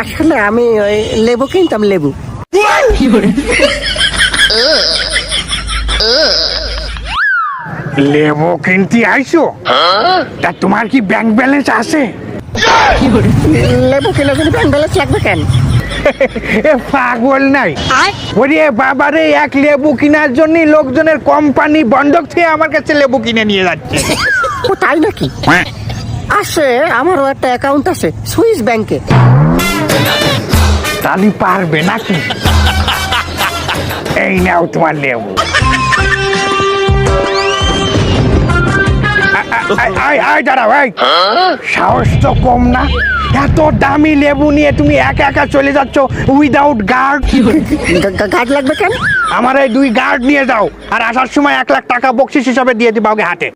আসলে আমি ওই লেবু কিনতাম, লেবু। লেবু কিনতে আইছো? তা তোমার কি ব্যাংক ব্যালেন্স আছে? লেবু কিনে কিন্তু ব্যাংক ব্যালেন্স লাগবে কেন? এ পাগল নাই, ওরে বাবারে, এক লেবু কেনার জন্য লোকজনের কোম্পানি বন্ধক থেকে আমার কাছে লেবু কিনে নিয়ে যাচ্ছে। ও তাই নাকি? আছে, আমারও একটা অ্যাকাউন্ট আছে সুইস ব্যাংকে। তাহলে পারবে নাকি? এই নাও তোমার লেবু। দাঁড়াও, সাহস তো কম না, এত দামি লেবু নিয়ে তুমি একা একা চলে যাচ্ছ উইদাউট গার্ড? গার্ড লাগবে কেন? আমার এই 2 গার্ড নিয়ে যাও, আর আসার সময় 1 লাখ টাকা বকশিস হিসাবে দিয়ে দিবা ওকে হাতে।